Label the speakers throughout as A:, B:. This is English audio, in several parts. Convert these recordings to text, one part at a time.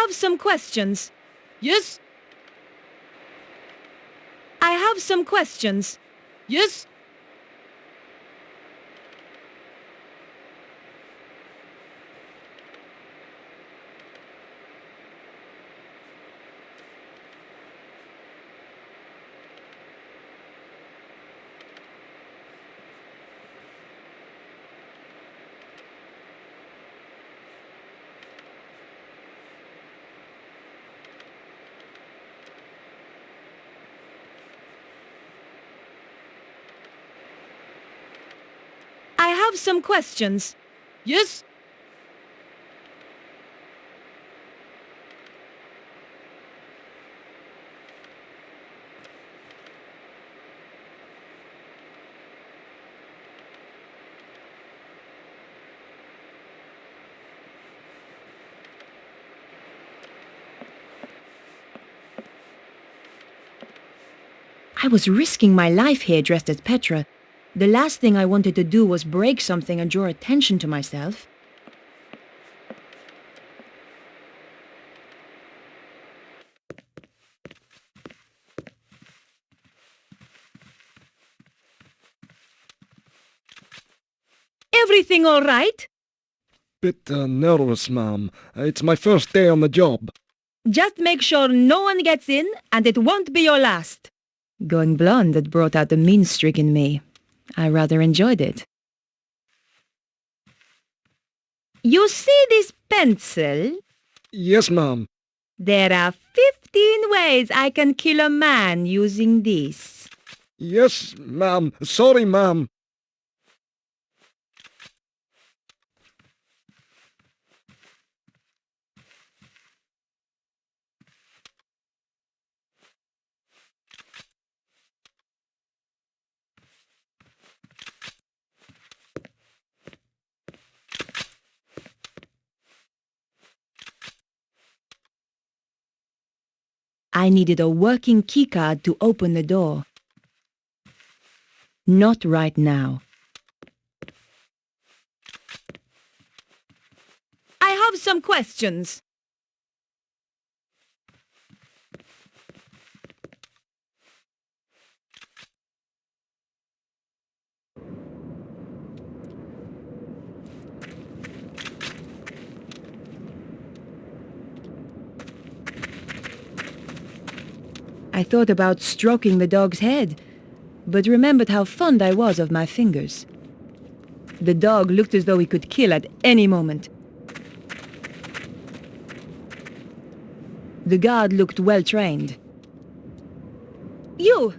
A: have some questions. Yes? I have some questions. Yes? I have some questions. Yes? I was risking my life here dressed as Petra. The last thing I wanted to do was break something and draw attention to myself. Everything all right?
B: Bit nervous, ma'am. It's my first day on the job.
A: Just make sure no one gets in, and it won't be your last. Going blonde had brought out the mean streak in me. I rather enjoyed it. You see this pencil?
B: Yes, ma'am.
A: There are 15 ways I can kill a man using this.
B: Yes, ma'am. Sorry, ma'am.
A: I needed a working keycard to open the door. Not right now. I have some questions. I thought about stroking the dog's head, but remembered how fond I was of my fingers. The dog looked as though he could kill at any moment. The guard looked well-trained. You!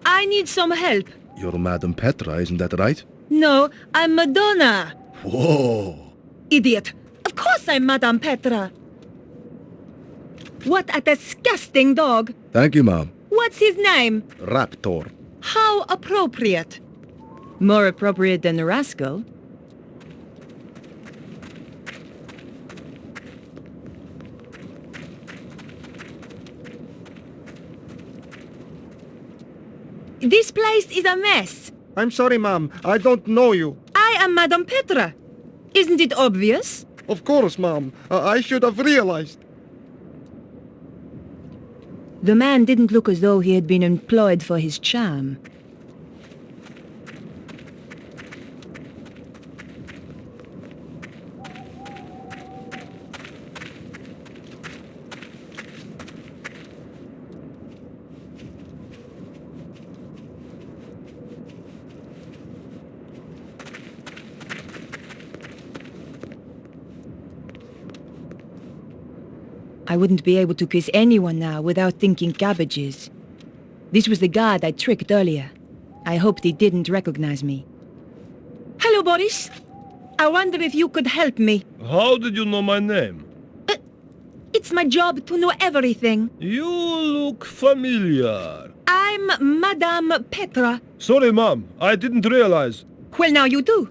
A: I need some help.
C: You're Madame Petra, isn't that right?
A: No, I'm Madonna.
C: Whoa!
A: Idiot! Of course I'm Madame Petra. What a disgusting dog!
C: Thank you, ma'am.
A: What's his name?
C: Raptor.
A: How appropriate. More appropriate than rascal. This place is a mess.
B: I'm sorry, ma'am. I don't know you.
A: I am Madame Petra. Isn't it obvious?
B: Of course, ma'am. I should have realized.
A: The man didn't look as though he had been employed for his charm. I wouldn't be able to kiss anyone now without thinking cabbages. This was the guard I tricked earlier. I hoped he didn't recognize me. Hello, Boris. I wonder if you could help me.
D: How did you know my name?
A: It's my job to know everything.
D: You look familiar.
A: I'm Madame Petra.
D: Sorry, ma'am. I didn't realize.
A: Well, now you do.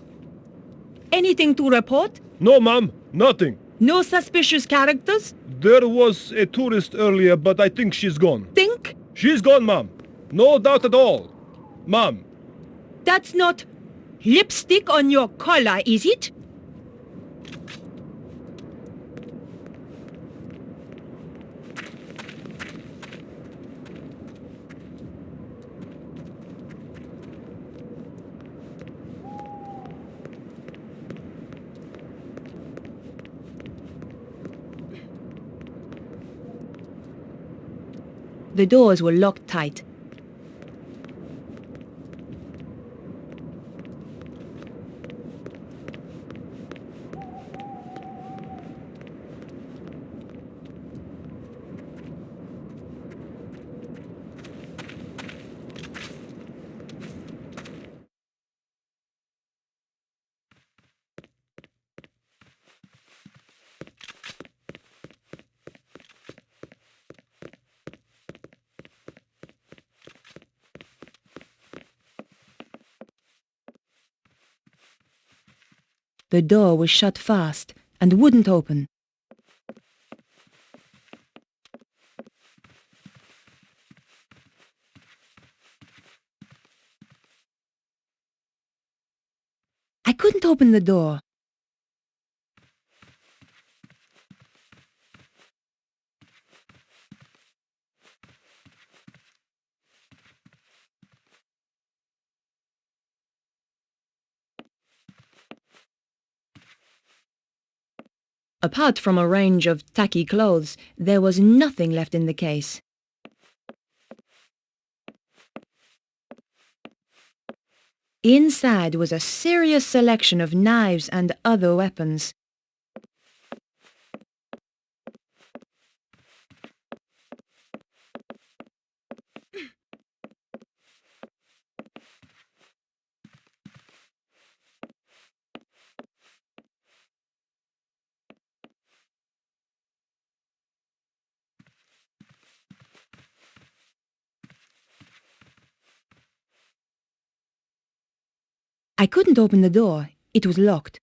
A: Anything to report?
D: No, ma'am. Nothing.
A: No suspicious characters?
D: There was a tourist earlier, but I think she's gone.
A: Think?
D: She's gone, ma'am. No doubt at all. Ma'am.
A: That's not lipstick on your collar, is it? The doors were locked tight. The door was shut fast and wouldn't open. I couldn't open the door. Apart from a range of tacky clothes, there was nothing left in the case. Inside was a serious selection of knives and other weapons. I couldn't open the door. It was locked.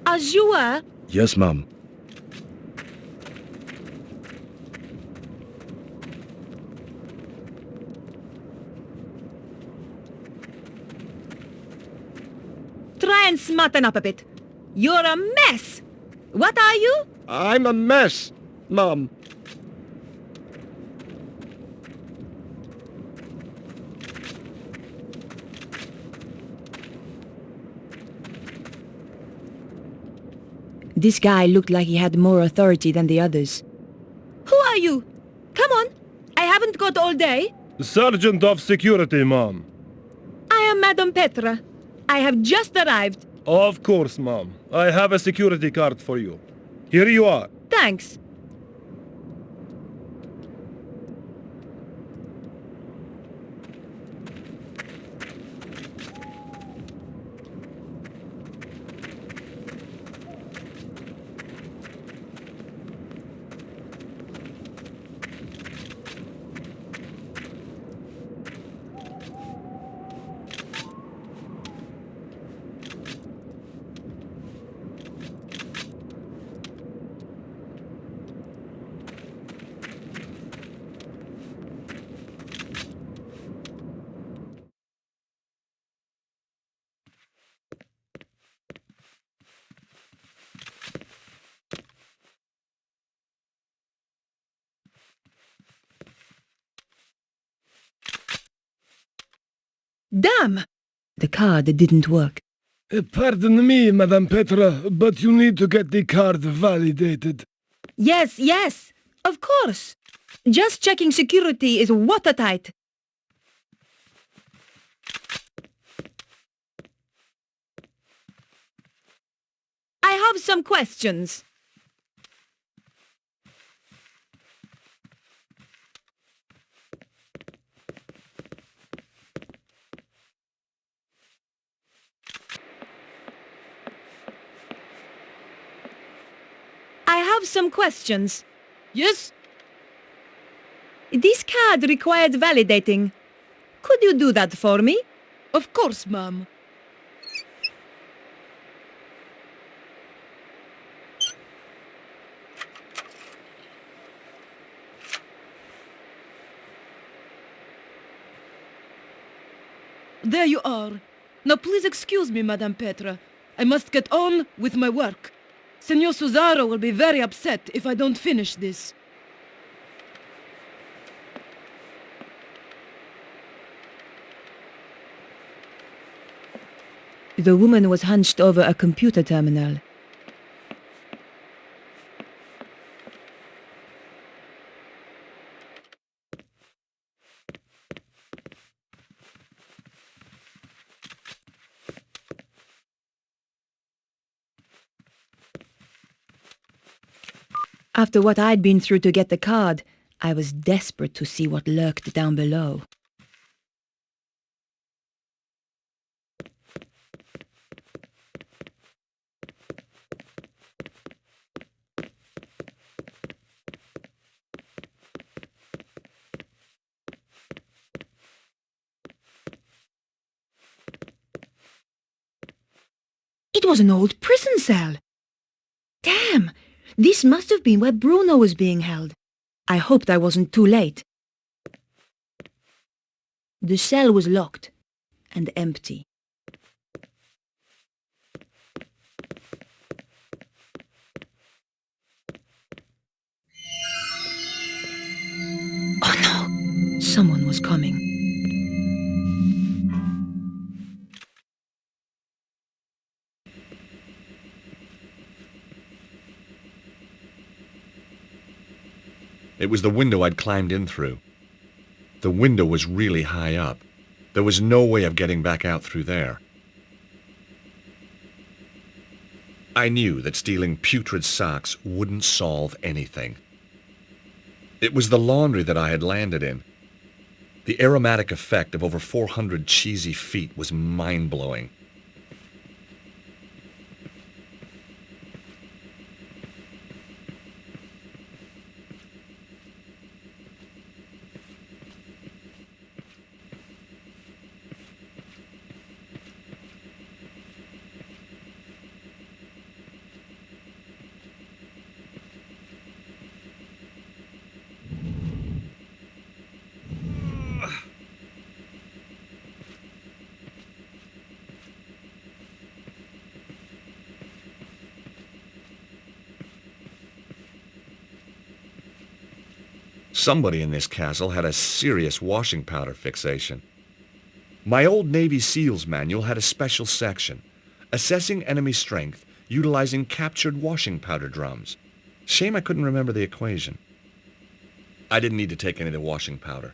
A: As you were?
C: Yes, Mom.
A: Try and smarten up a bit. You're a mess! What are you?
B: I'm a mess, Mom.
A: This guy looked like he had more authority than the others. Who are you? Come on. I haven't got all day.
D: Sergeant of Security, Mom.
A: I am Madame Petra. I have just arrived.
D: Of course, Mom. I have a security card for you. Here you are.
A: Thanks. Damn! The card didn't work.
B: Pardon me, Madame Petra, but you need to get the card validated.
A: Yes, yes, of course. Just checking security is watertight. I have some questions. I have some questions. Yes? This card required validating. Could you do that for me? Of course, ma'am. There you are. Now please excuse me, Madame Petra. I must get on with my work. Senor Suzaro will be very upset if I don't finish this. The woman was hunched over a computer terminal. After what I'd been through to get the card, I was desperate to see what lurked down below. It was an old prison cell. Damn! This must have been where Bruno was being held. I hoped I wasn't too late. The cell was locked and empty. Oh no! Someone was coming.
E: It was the window I'd climbed in through. The window was really high up. There was no way of getting back out through there. I knew that stealing putrid socks wouldn't solve anything. It was the laundry that I had landed in. The aromatic effect of over 400 cheesy feet was mind-blowing. Somebody in this castle had a serious washing powder fixation. My old Navy SEALs manual had a special section, assessing enemy strength utilizing captured washing powder drums. Shame I couldn't remember the equation. I didn't need to take any of the washing powder.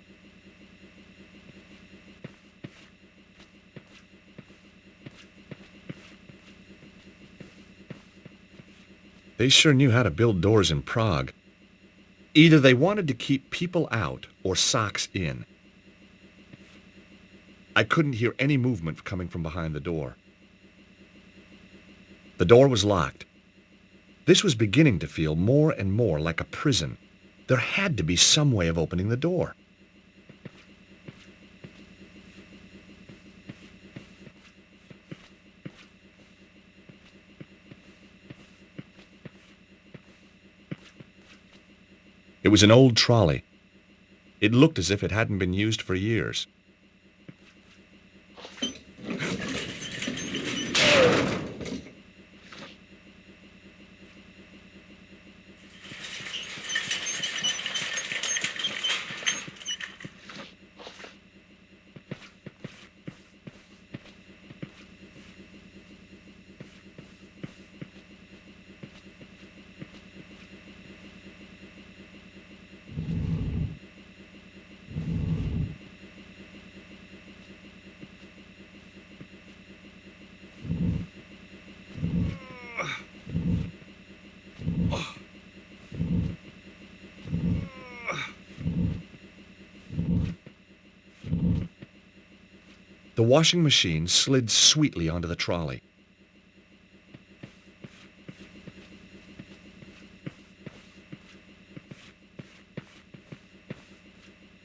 E: They sure knew how to build doors in Prague. Either they wanted to keep people out or socks in. I couldn't hear any movement coming from behind the door. The door was locked. This was beginning to feel more and more like a prison. There had to be some way of opening the door. It was an old trolley. It looked as if it hadn't been used for years. The washing machine slid sweetly onto the trolley.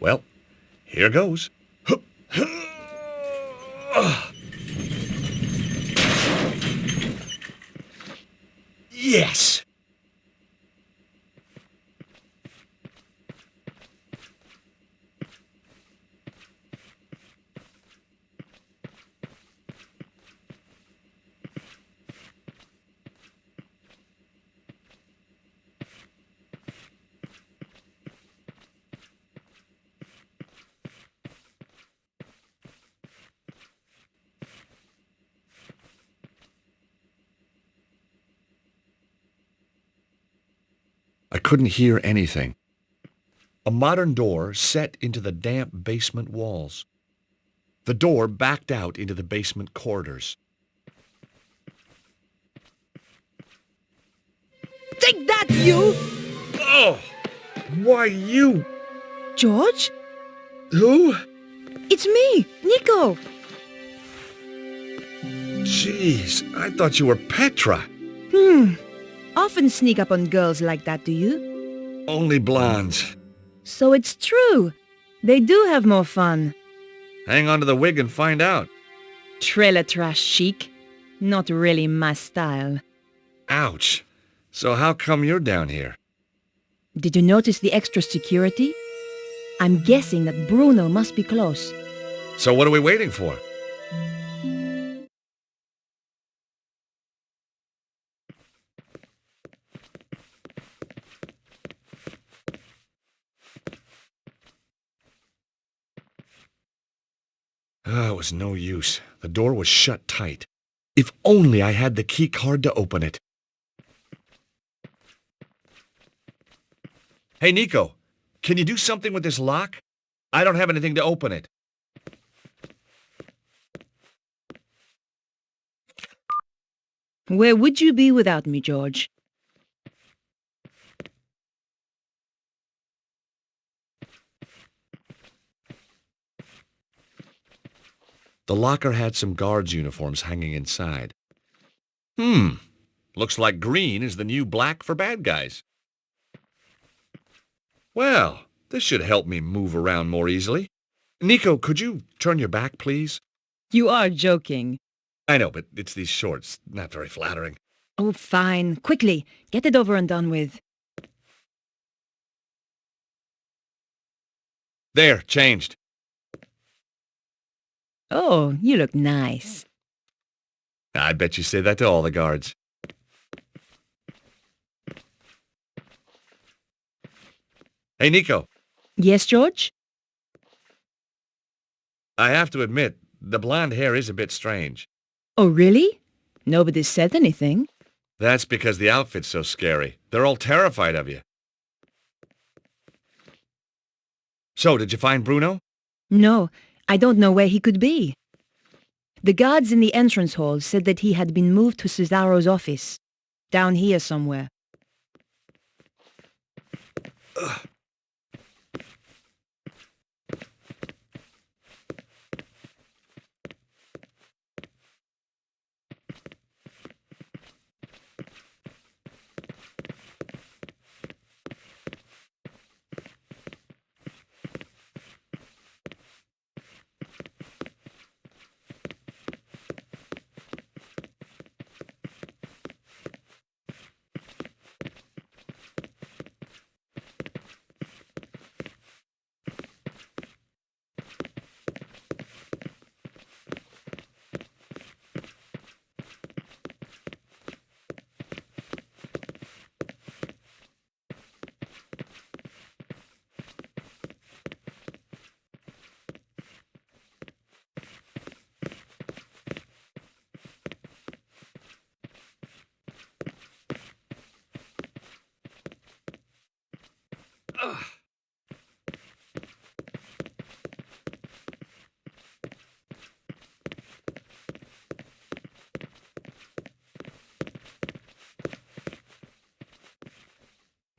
E: Well, here goes. Yes! I couldn't hear anything. A modern door set into the damp basement walls. The door backed out into the basement corridors.
A: Take that, you!
E: Oh! Why you?
A: George?
E: Who?
A: It's me, Nico.
E: Jeez, I thought you were Petra.
A: Often sneak up on girls like that, do you?
E: Only blondes.
A: So it's true. They do have more fun.
E: Hang on to the wig and find out.
A: Trailer trash chic. Not really my style.
E: Ouch. So how come you're down here?
A: Did you notice the extra security? I'm guessing that Bruno must be close.
E: So what are we waiting for? It was no use. The door was shut tight. If only I had the key card to open it. Hey, Nico, can you do something with this lock? I don't have anything to open it.
A: Where would you be without me, George?
E: The locker had some guards' uniforms hanging inside. Looks like green is the new black for bad guys. Well, this should help me move around more easily. Nico, could you turn your back, please?
A: You are joking.
E: I know, but it's these shorts. Not very flattering.
A: Oh, fine. Quickly, get it over and done with.
E: There, changed.
A: Oh, you look nice.
E: I bet you say that to all the guards. Hey, Nico.
A: Yes, George?
E: I have to admit, the blonde hair is a bit strange.
A: Oh, really? Nobody said anything.
E: That's because the outfit's so scary. They're all terrified of you. So, did you find Bruno?
A: No, I don't know where he could be. The guards in the entrance hall said that he had been moved to Cesaro's office. Down here somewhere.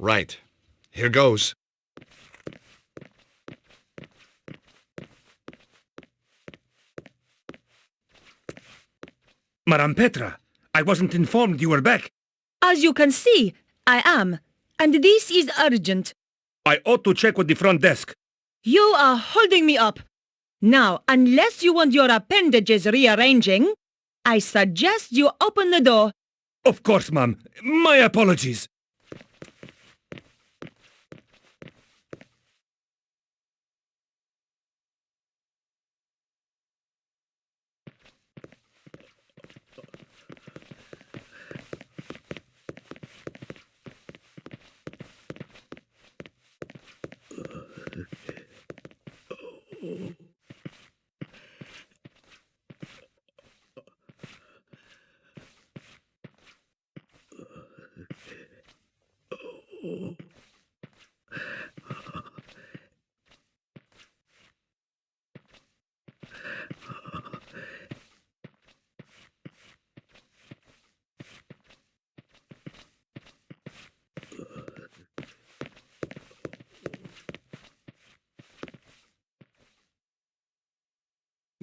E: Right. Here goes.
F: Madame Petra, I wasn't informed you were back.
A: As you can see, I am. And this is urgent.
F: I ought to check with the front desk.
A: You are holding me up. Now, unless you want your appendages rearranging, I suggest you open the door.
F: Of course, ma'am. My apologies.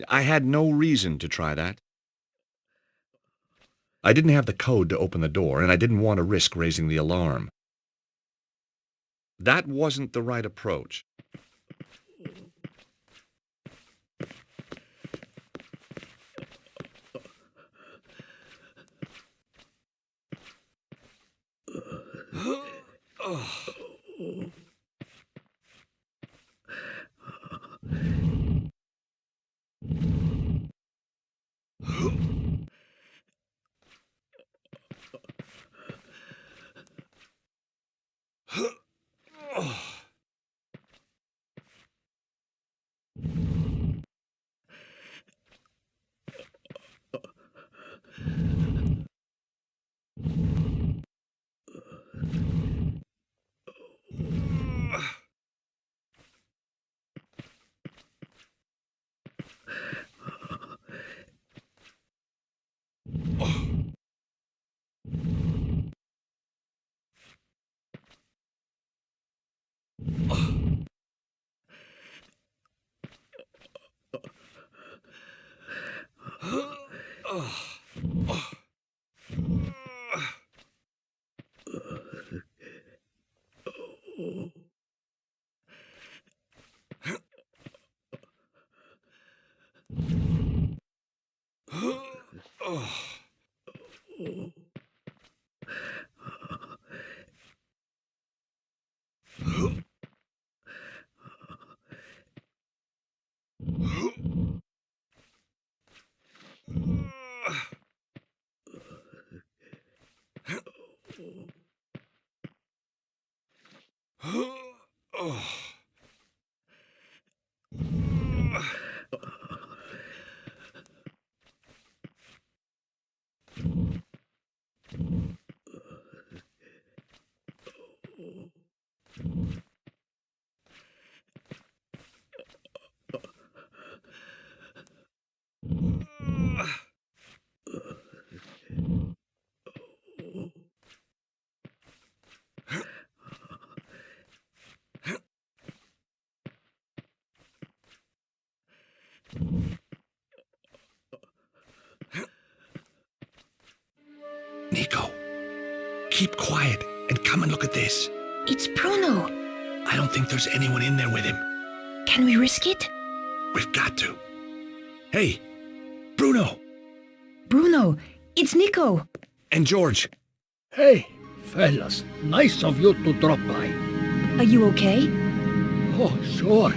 E: I had no reason to try that. I didn't have the code to open the door, and I didn't want to risk raising the alarm. That wasn't the right approach.
G: Nico, keep quiet and come and look at this.
H: It's Bruno.
G: I don't think there's anyone in there with him.
H: Can we risk it?
G: We've got to. Hey, Bruno.
A: Bruno, it's Nico.
E: And George.
I: Hey, fellas. Nice of you to drop by.
A: Are you okay?
I: Oh, sure.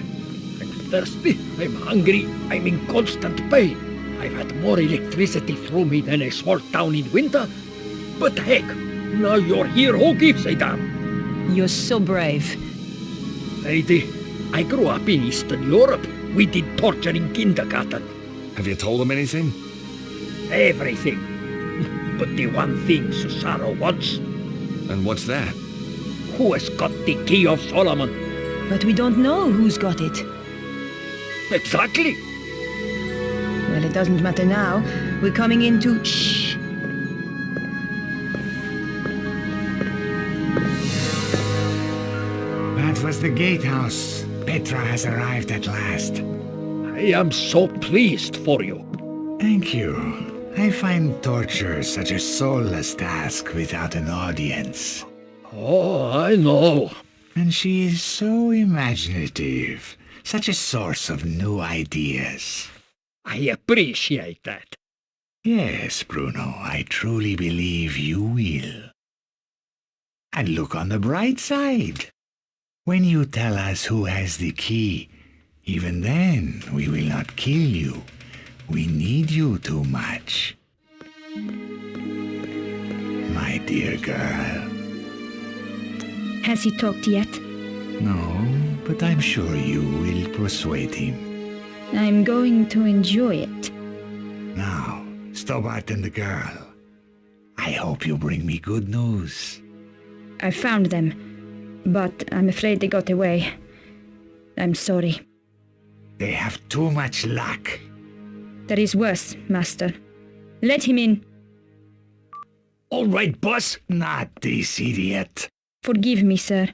I: I'm thirsty, I'm hungry, I'm in constant pain. I've had more electricity through me than a small town in winter. But heck, now you're here, who gives a damn?
A: You're so brave.
I: Lady, I grew up in Eastern Europe. We did torture in kindergarten.
E: Have you told him anything?
I: Everything. But the one thing Cesaro wants.
E: And what's that?
I: Who has got the key of Solomon?
A: But we don't know who's got it.
I: Exactly.
A: Well, it doesn't matter now. We're coming into... Shh.
J: That was the gatehouse. Petra has arrived at last.
I: I am so pleased for you.
J: Thank you. I find torture such a soulless task without an audience.
I: Oh, I know.
J: And she is so imaginative, such a source of new ideas.
I: I appreciate that.
J: Yes, Bruno, I truly believe you will. And look on the bright side. When you tell us who has the key, even then we will not kill you. We need you too much. My dear girl.
H: Has he talked yet?
J: No, but I'm sure you will persuade him.
H: I'm going to enjoy it.
J: Now, Stobart and the girl. I hope you bring me good news.
H: I found them, but I'm afraid they got away. I'm sorry.
J: They have too much luck.
H: There is worse, Master. Let him in.
I: All right, boss.
J: Not this idiot.
H: Forgive me, sir,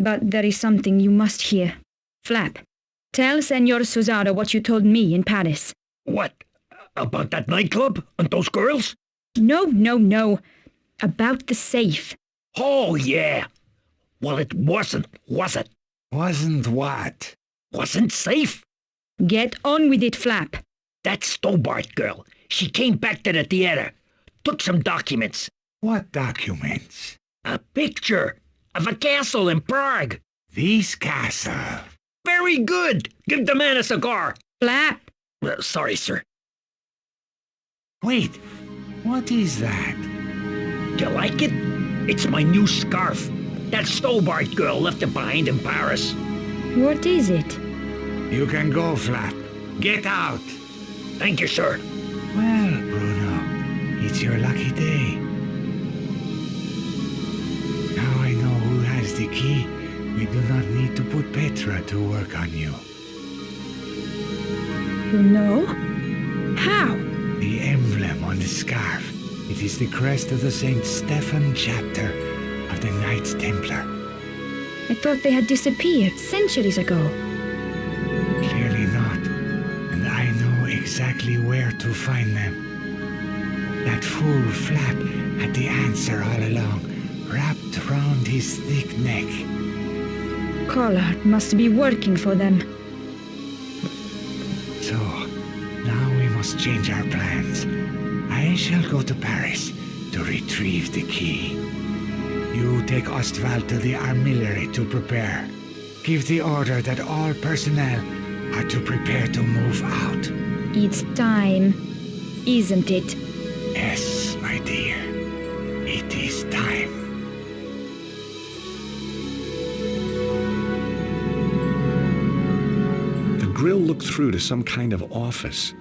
H: but there is something you must hear. Flap, tell Senor Susano what you told me in Paris.
I: What? About that nightclub and those girls?
H: No. About the safe.
I: Oh, yeah. Well, it wasn't, was it?
J: Wasn't what?
I: Wasn't safe?
H: Get on with it, Flap.
I: That Stobart girl, she came back to the theater, took some documents.
J: What documents?
I: A picture of a castle in Prague.
J: This castle.
I: Very good. Give the man a cigar.
H: Flap.
I: Sorry, sir.
J: Wait, what is that?
I: Do you like it? It's my new scarf. That Stobart girl left it behind in Paris.
H: What is it?
J: You can go, Flap. Get out.
I: Thank you, sir.
J: Well, Bruno, it's your lucky day. Now I know who has the key. We do not need to put Petra to work on you.
H: You know? How?
J: The emblem on the scarf. It is the crest of the St. Stephen chapter of the Knights Templar.
H: I thought they had disappeared centuries ago.
J: Clearly not. And I know exactly where to find them. That fool Flap had the answer all along, wrapped round his thick neck.
H: Collard must be working for them.
J: So, now we must change our plans. I shall go to Paris to retrieve the key. You take Ostwald to the armillery to prepare. Give the order that all personnel are to prepare to move out.
H: It's time, isn't it?
J: Yes, my dear. It is time.
E: The grill looked through to some kind of office.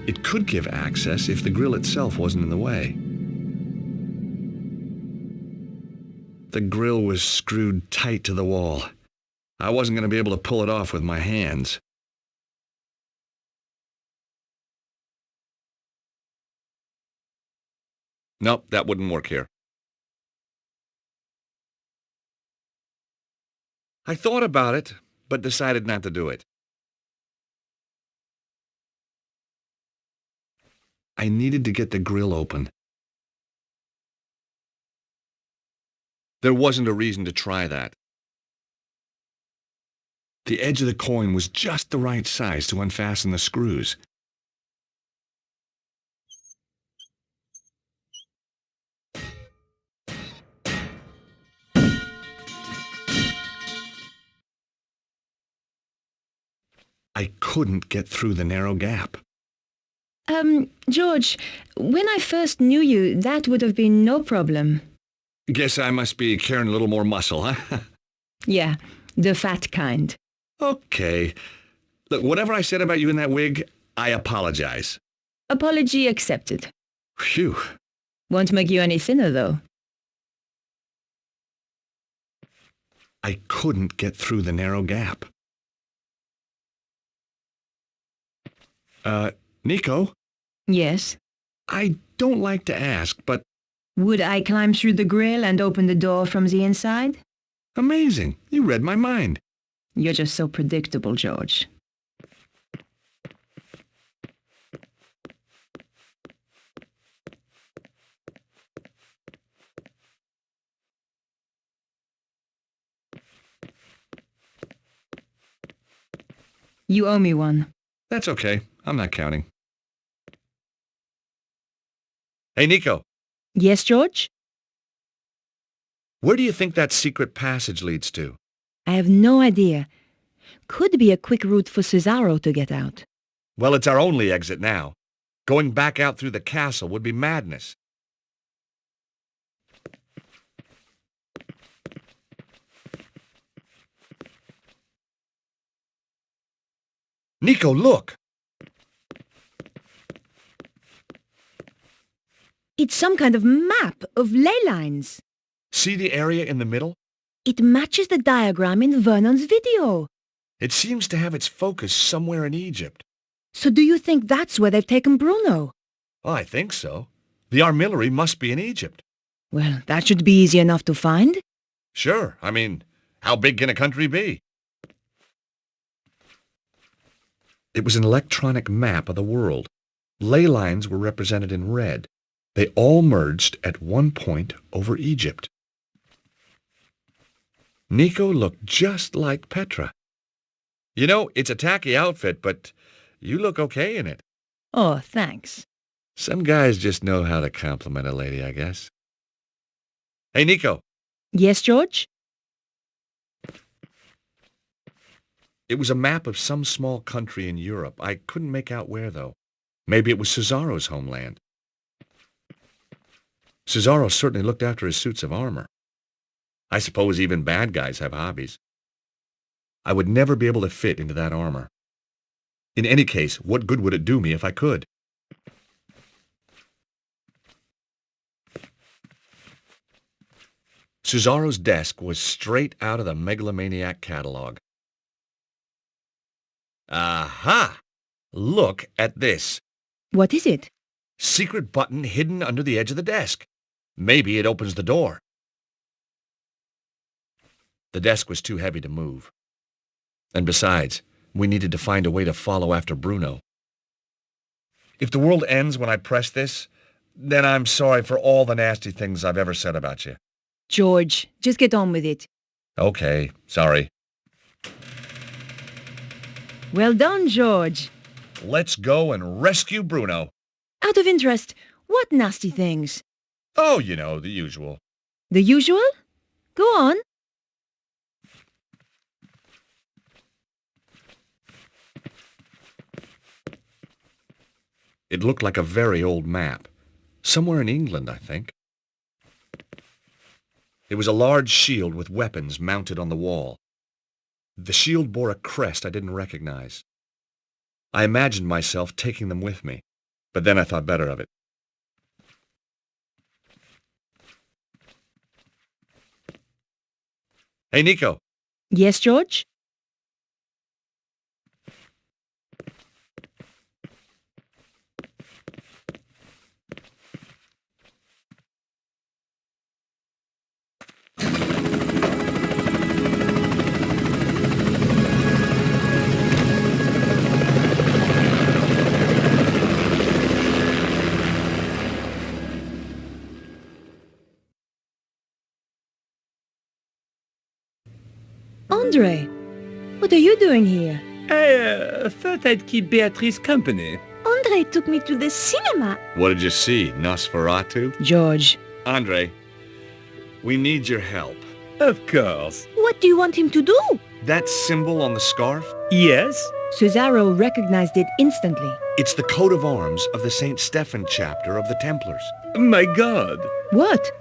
E: It could give access if the grill itself wasn't in the way. The grill was screwed tight to the wall. I wasn't going to be able to pull it off with my hands. Nope, that wouldn't work here. I thought about it, but decided not to do it. I needed to get the grill open. There wasn't a reason to try that. The edge of the coin was just the right size to unfasten the screws. I couldn't get through the narrow gap.
A: George, when I first knew you, that would have been no problem.
E: Guess I must be carrying a little more muscle, huh?
A: Yeah, the fat kind.
E: Okay. Look, whatever I said about you in that wig, I apologize.
A: Apology accepted.
E: Phew.
A: Won't make you any thinner, though.
E: I couldn't get through the narrow gap. Nico?
A: Yes?
E: I don't like to ask, but...
A: Would I climb through the grill and open the door from the inside?
E: Amazing. You read my mind.
A: You're just so predictable, George. You owe me one.
E: That's okay. I'm not counting. Hey, Nico.
A: Yes, George?
E: Where do you think that secret passage leads to?
A: I have no idea. Could be a quick route for Cesaro to get out.
E: Well, it's our only exit now. Going back out through the castle would be madness. Nico, look!
A: It's some kind of map of ley lines.
E: See the area in the middle?
A: It matches the diagram in Vernon's video.
E: It seems to have its focus somewhere in Egypt.
A: So do you think that's where they've taken Bruno?
E: Oh, I think so. The armillary must be in Egypt.
A: Well, that should be easy enough to find.
E: Sure. I mean, how big can a country be? It was an electronic map of the world. Ley lines were represented in red. They all merged at one point over Egypt. Nico looked just like Petra. You know, it's a tacky outfit, but you look okay in it.
A: Oh, thanks.
E: Some guys just know how to compliment a lady, I guess. Hey, Nico.
A: Yes, George?
E: It was a map of some small country in Europe. I couldn't make out where, though. Maybe it was Cesaro's homeland. Cesaro certainly looked after his suits of armor. I suppose even bad guys have hobbies. I would never be able to fit into that armor. In any case, what good would it do me if I could? Cesaro's desk was straight out of the Megalomaniac catalog. Aha! Look at this.
A: What is it?
E: Secret button hidden under the edge of the desk. Maybe it opens the door. The desk was too heavy to move. And besides, we needed to find a way to follow after Bruno. If the world ends when I press this, then I'm sorry for all the nasty things I've ever said about you.
A: George, just get on with it.
E: Okay, sorry.
A: Well done, George.
E: Let's go and rescue Bruno.
A: Out of interest, what nasty things?
E: Oh, you know, the usual.
A: The usual? Go on.
E: It looked like a very old map. Somewhere in England, I think. It was a large shield with weapons mounted on the wall. The shield bore a crest I didn't recognize. I imagined myself taking them with me, but then I thought better of it. Hey, Nico.
A: Yes, George? Andre, what are you doing here?
F: I thought I'd keep Beatrice company.
A: Andre took me to the cinema.
E: What did you see, Nosferatu?
A: George.
E: Andre, we need your help.
F: Of course.
A: What do you want him to do?
E: That symbol on the scarf?
F: Yes?
A: Cesaro recognized it instantly.
E: It's the coat of arms of the St. Stephen chapter of the Templars.
F: My God.
A: What?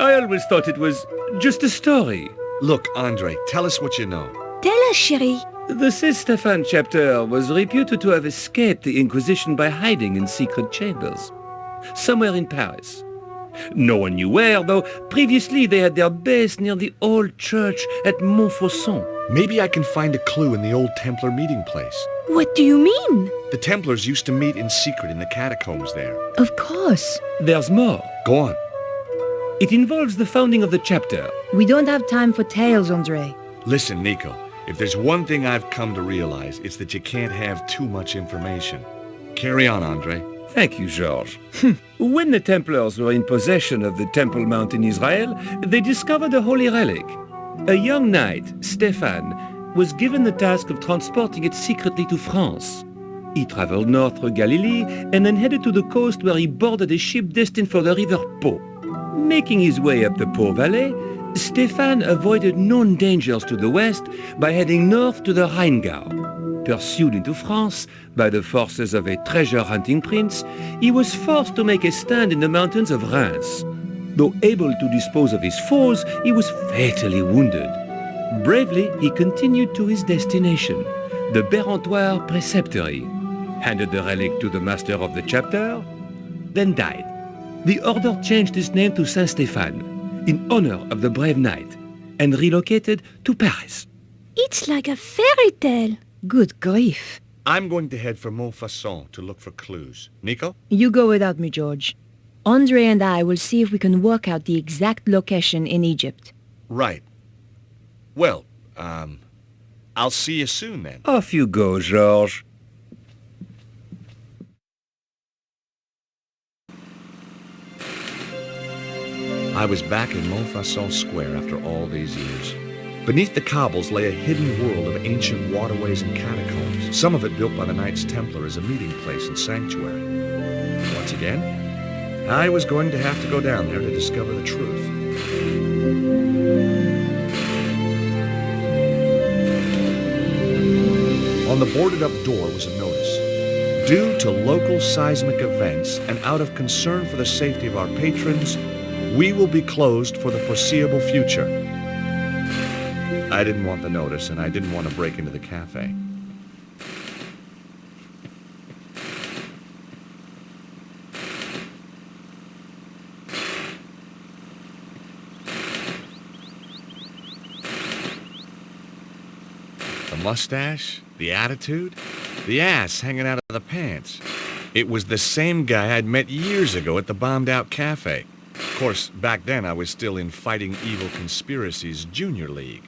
F: I always thought it was just a story.
E: Look, Andre, tell us what you know.
A: Tell us, chérie.
F: The St. Stephen chapter was reputed to have escaped the Inquisition by hiding in secret chambers. Somewhere in Paris. No one knew where, though previously they had their base near the old church at Montfaucon.
E: Maybe I can find a clue in the old Templar meeting place.
A: What do you mean?
E: The Templars used to meet in secret in the catacombs there.
A: Of course.
F: There's more.
E: Go on.
F: It involves the founding of the chapter.
A: We don't have time for tales, Andre.
E: Listen, Nico, if there's one thing I've come to realize, it's that you can't have too much information. Carry on, Andre.
F: Thank you, George. When the Templars were in possession of the Temple Mount in Israel, they discovered a holy relic. A young knight, Stephan, was given the task of transporting it secretly to France. He traveled north through Galilee and then headed to the coast where he boarded a ship destined for the river Po. Making his way up the Po Valley, Stefan avoided known dangers to the west by heading north to the Rheingau. Pursued into France by the forces of a treasure-hunting prince, he was forced to make a stand in the mountains of Reims. Though able to dispose of his foes, he was fatally wounded. Bravely, he continued to his destination, the Bérentoire Preceptory, handed the relic to the master of the chapter, then died. The order changed its name to Saint-Stéphane, in honor of the brave knight, and relocated to Paris.
K: It's like a fairy tale.
A: Good grief.
E: I'm going to head for Montfaucon to look for clues. Nico?
A: You go without me, George. Andre and I will see if we can work out the exact location in Egypt.
E: Right. Well, I'll see you soon then.
F: Off you go, Georges.
E: I was back in Montfaucon Square after all these years. Beneath the cobbles lay a hidden world of ancient waterways and catacombs, some of it built by the Knights Templar as a meeting place and sanctuary. Once again, I was going to have to go down there to discover the truth. On the boarded-up door was a notice. Due to local seismic events and out of concern for the safety of our patrons, we will be closed for the foreseeable future. I didn't want the notice, and I didn't want to break into the cafe. The mustache, the attitude, the ass hanging out of the pants. It was the same guy I'd met years ago at the bombed-out cafe. Of course, back then I was still in Fighting Evil Conspiracy's junior league.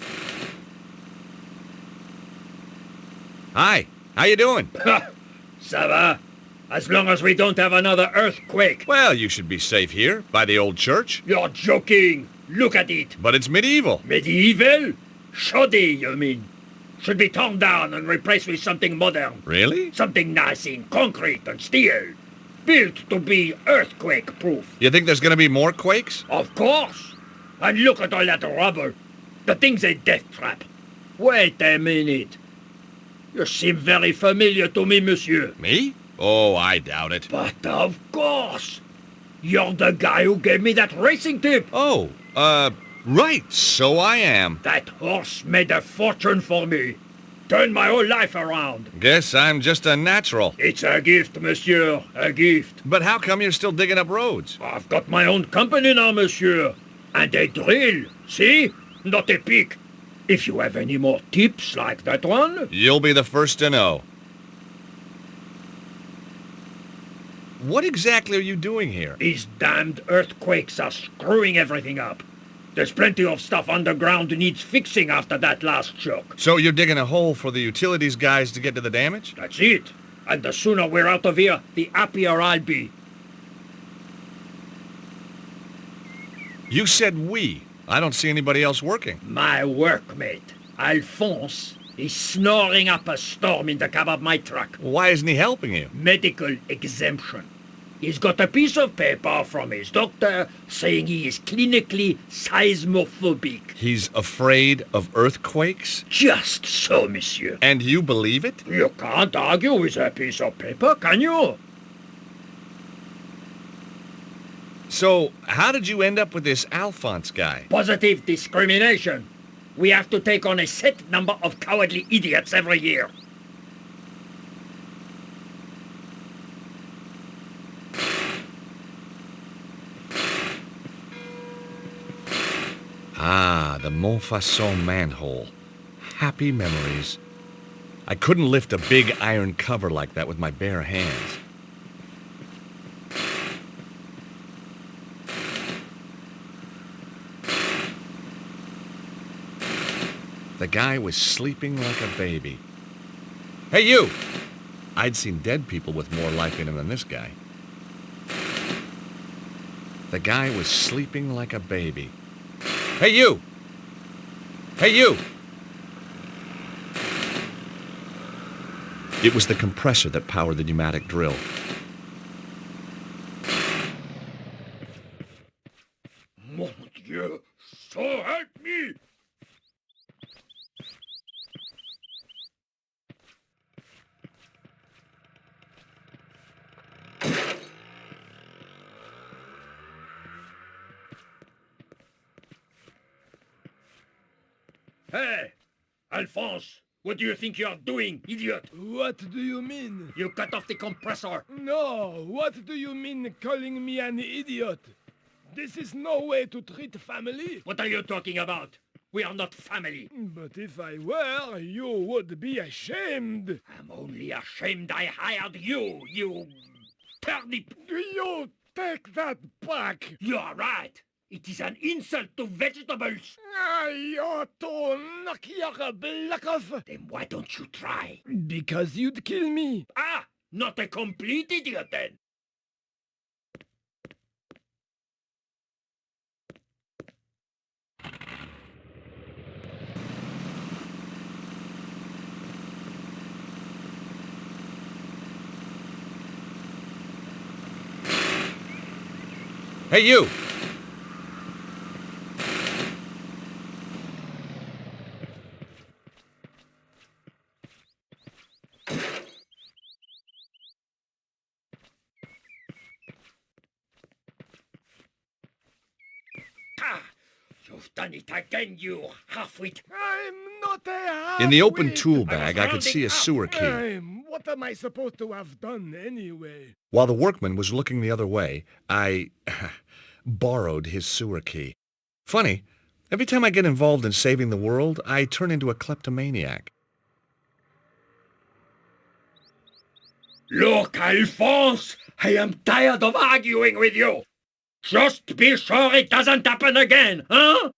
E: Hi, how you doing?
I: Ça va? As long as we don't have another earthquake.
E: Well, you should be safe here, by the old church.
I: You're joking. Look at it.
E: But it's medieval.
I: Medieval? Shoddy, you mean? Should be torn down and replaced with something modern.
E: Really?
I: Something nice in concrete and steel. Built to be earthquake-proof.
E: You think there's gonna be more quakes?
I: Of course. And look at all that rubble. The thing's a death trap. Wait a minute. You seem very familiar to me, monsieur.
E: Me? Oh, I doubt it.
I: But of course. You're the guy who gave me that racing tip.
E: Oh, right, so I am.
I: That horse made a fortune for me. Turned my whole life around.
E: Guess I'm just a natural.
I: It's a gift, monsieur, a gift.
E: But how come you're still digging up roads?
I: I've got my own company now, monsieur. And a drill, see? Not a pick. If you have any more tips like that one...
E: You'll be the first to know. What exactly are you doing here?
I: These damned earthquakes are screwing everything up. There's plenty of stuff underground needs fixing after that last shock.
E: So you're digging a hole for the utilities guys to get to the damage?
I: That's it. And the sooner we're out of here, the happier I'll be.
E: You said we. I don't see anybody else working.
I: My workmate, Alphonse, is snoring up a storm in the cab of my truck.
E: Why isn't he helping you?
I: Medical exemption. He's got a piece of paper from his doctor saying he is clinically seismophobic.
E: He's afraid of earthquakes?
I: Just so, monsieur.
E: And you believe it?
I: You can't argue with a piece of paper, can you?
E: So, how did you end up with this Alphonse guy?
I: Positive discrimination. We have to take on a set number of cowardly idiots every year.
E: Ah, the Montfaucon manhole. Happy memories. I couldn't lift a big iron cover like that with my bare hands. The guy was sleeping like a baby. Hey, you! I'd seen dead people with more life in him than this guy. The guy was sleeping like a baby. Hey, you! Hey, you! It was the compressor that powered the pneumatic drill.
I: Mon Dieu, so help me! Hey, Alphonse, what do you think you're doing, idiot?
B: What do you mean?
I: You cut off the compressor.
B: No, what do you mean calling me an idiot? This is no way to treat family.
I: What are you talking about? We are not family.
B: But if I were, you would be ashamed.
I: I'm only ashamed I hired you, you turnip.
B: You take that back.
I: You're right. It is an insult to vegetables.
B: I ought to knock your block off.
I: Then why don't you try?
B: Because you'd kill me.
I: Ah, not a complete idiot then.
E: Hey, you!
I: You've done it again, you half-wit.
B: I'm not a half-wit.
E: In the open tool bag, I could see a sewer key.
B: What am I supposed to have done anyway?
E: While the workman was looking the other way, I borrowed his sewer key. Funny, every time I get involved in saving the world, I turn into a kleptomaniac.
I: Look, Alphonse, I am tired of arguing with you. Just be sure it doesn't happen again, huh?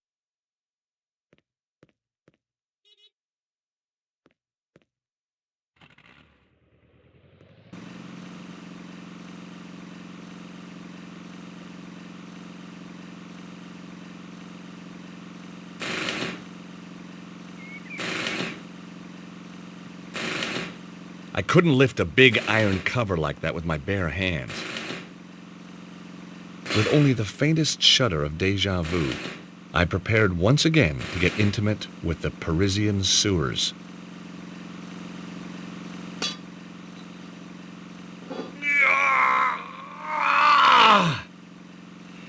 E: I couldn't lift a big iron cover like that with my bare hands. With only the faintest shudder of déjà vu, I prepared once again to get intimate with the Parisian sewers.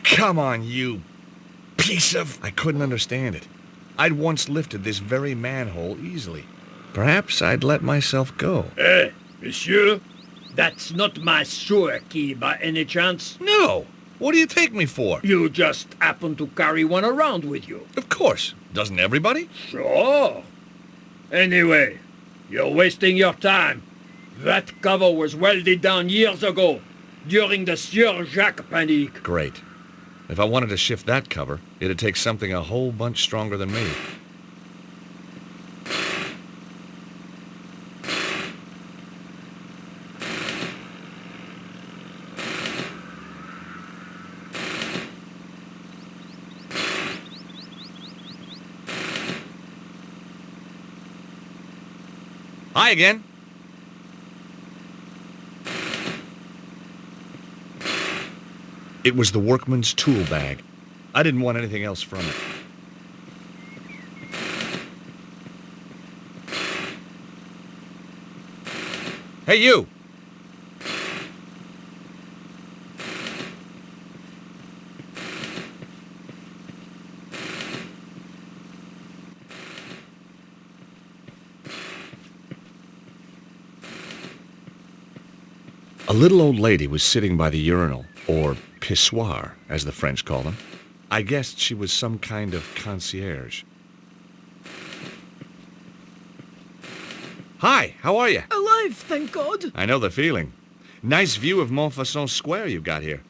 E: Come on, you piece of... I couldn't understand it. I'd once lifted this very manhole easily. Perhaps I'd let myself go.
I: Hey, monsieur, that's not my sewer key by any chance?
E: No! What do you take me for?
I: You just happen to carry one around with you.
E: Of course. Doesn't everybody?
I: Sure. Anyway, you're wasting your time. That cover was welded down years ago, during the Sieur Jacques panic.
E: Great. If I wanted to shift that cover, it'd take something a whole bunch stronger than me. Hi again. It was the workman's tool bag. I didn't want anything else from it. Hey, you! A little old lady was sitting by the urinal, or pissoir, as the French call them. I guessed she was some kind of concierge. Hi, how are you?
A: Alive, thank God.
E: I know the feeling. Nice view of Montfaucon Square you've got here.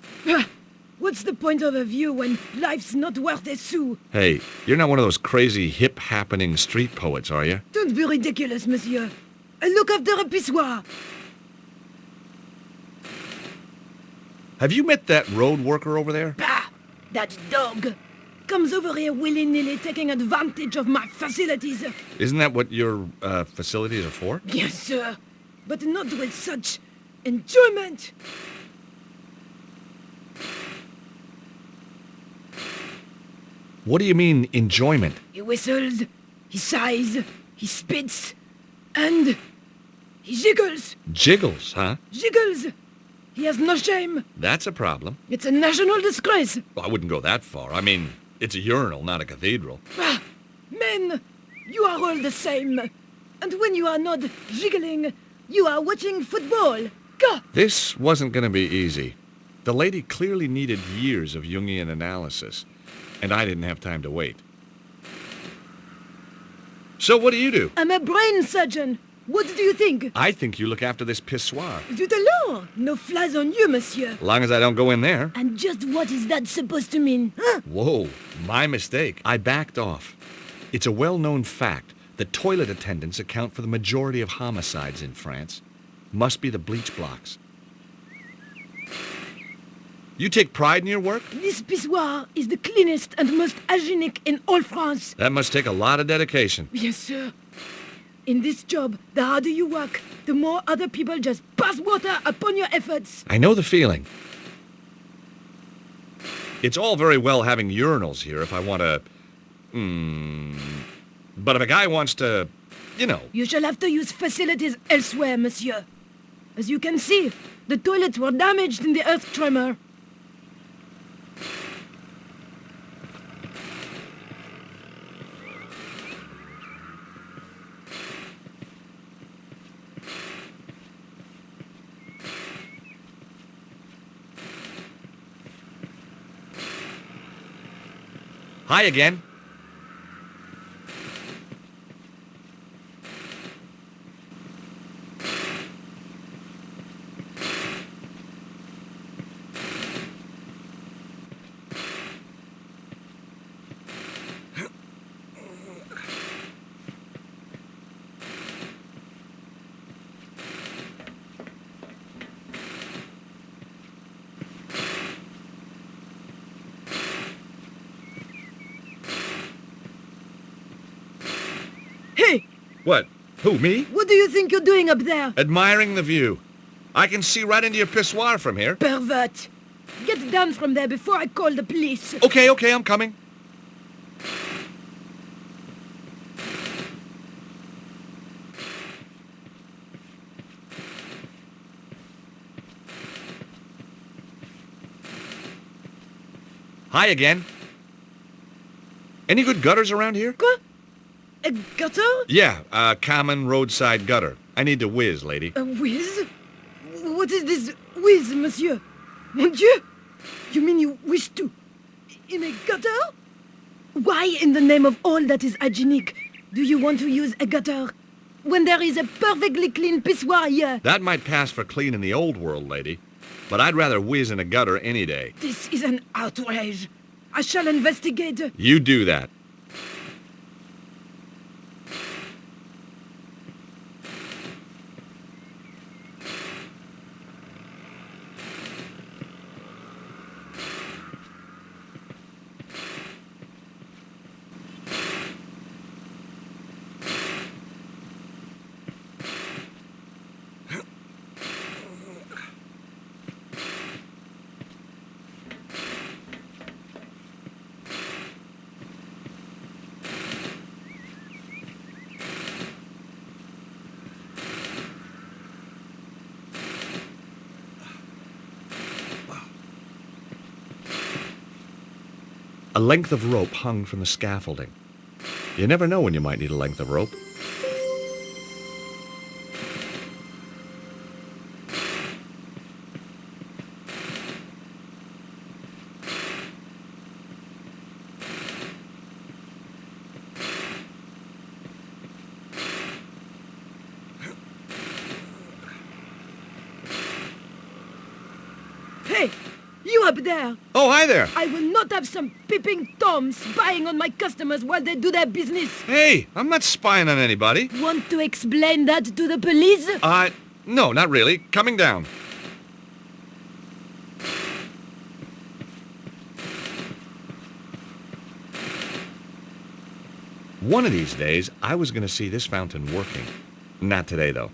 A: What's the point of a view when life's not worth a sou?
E: Hey, you're not one of those crazy, hip-happening street poets, are you?
A: Don't be ridiculous, monsieur. Look after a pissoir.
E: Have you met that road worker over there?
A: Bah! That dog comes over here willy-nilly taking advantage of my facilities.
E: Isn't that what your facilities are for?
A: Bien sûr. but not with such enjoyment.
E: What do you mean, enjoyment?
A: He whistles, he sighs, he spits, and he jiggles.
E: Jiggles, huh?
A: Jiggles. He has no shame.
E: That's a problem.
A: It's a national disgrace.
E: Well, I wouldn't go that far. I mean, it's a urinal, not a cathedral.
A: Ah, men, you are all the same. And when you are not jiggling, you are watching football. Go!
E: This wasn't going to be easy. The lady clearly needed years of Jungian analysis, and I didn't have time to wait. So what do?
A: I'm a brain surgeon. What do you think?
E: I think you look after this pissoir.
A: Du talent! No flies on you, monsieur.
E: As long as I don't go in there.
A: And just what is that supposed to mean, huh?
E: Whoa, my mistake. I backed off. It's a well-known fact that toilet attendants account for the majority of homicides in France. Must be the bleach blocks. You take pride in your work?
A: This pissoir is the cleanest and most hygienic in all France.
E: That must take a lot of dedication.
A: Yes, sir. In this job, the harder you work, the more other people just pass water upon your efforts.
E: I know the feeling. It's all very well having urinals here if I want to... But if a guy wants to, you know...
A: You shall have to use facilities elsewhere, monsieur. As you can see, the toilets were damaged in the earth tremor.
E: Hi again.
A: Hey!
E: What? Who, me?
A: What do you think you're doing up there?
E: Admiring the view. I can see right into your pissoir from here.
A: Pervert! Get down from there before I call the police.
E: Okay, I'm coming. Hi again. Any good gutters around here?
A: Quoi? A gutter?
E: Yeah, a common roadside gutter. I need to whiz, lady.
A: A whiz? What is this whiz, monsieur? Mon Dieu! You mean you wish to... in a gutter? Why, in the name of all that is hygienic, do you want to use a gutter when there is a perfectly clean pissoir here?
E: That might pass for clean in the old world, lady. But I'd rather whiz in a gutter any day.
A: This is an outrage. I shall investigate.
E: You do that. A length of rope hung from the scaffolding. You never know when you might need a length of rope.
A: Hey! You up there!
E: Oh, hi there!
A: I will not have some peeping Toms spying on my customers while they do their business!
E: Hey, I'm not spying on anybody.
A: Want to explain that to the police?
E: No, not really. Coming down. One of these days, I was going to see this fountain working. Not today, though.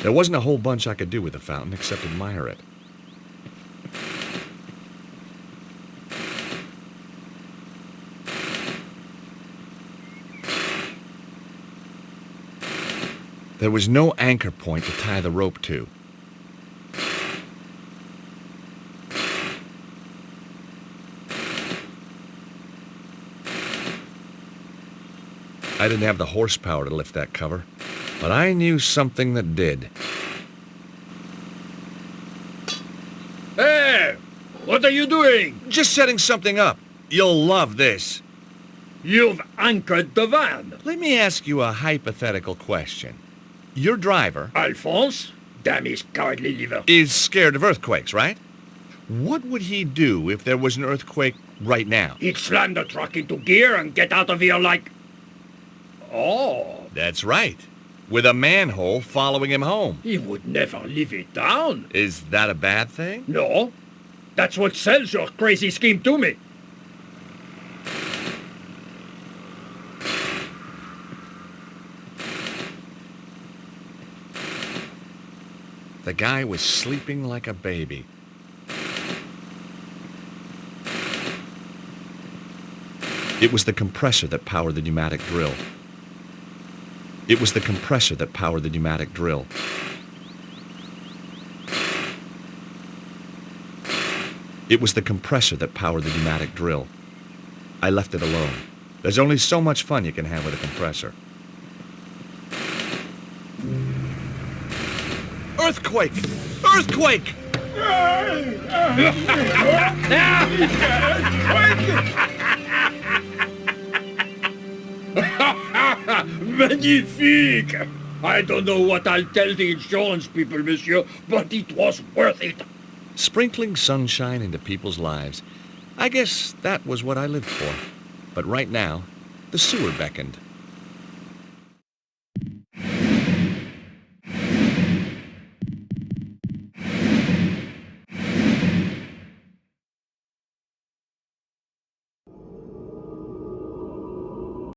E: There wasn't a whole bunch I could do with the fountain except admire it. There was no anchor point to tie the rope to. I didn't have the horsepower to lift that cover, but I knew something that did.
I: Hey! What are you doing?
E: Just setting something up. You'll love this.
I: You've anchored the van.
E: Let me ask you a hypothetical question. Your driver,
I: Alphonse, damn his cowardly liver,
E: is scared of earthquakes, right? What would he do if there was an earthquake right now?
I: he'd slam the truck into gear and get out of here like... Oh,
E: That's right. With a manhole following him home.
I: he would never leave it down.
E: Is that a bad thing?
I: No, that's what sells your crazy scheme to me.
E: The guy was sleeping like a baby. It was the compressor that powered the pneumatic drill. It was the compressor that powered the pneumatic drill. It was the compressor that powered the pneumatic drill. I left it alone. There's only so much fun you can have with a compressor. Earthquake! Earthquake!
I: Magnifique! I don't know what I'll tell the insurance people, monsieur, but it was worth it.
E: Sprinkling sunshine into people's lives. I guess that was what I lived for. But right now, the sewer beckoned.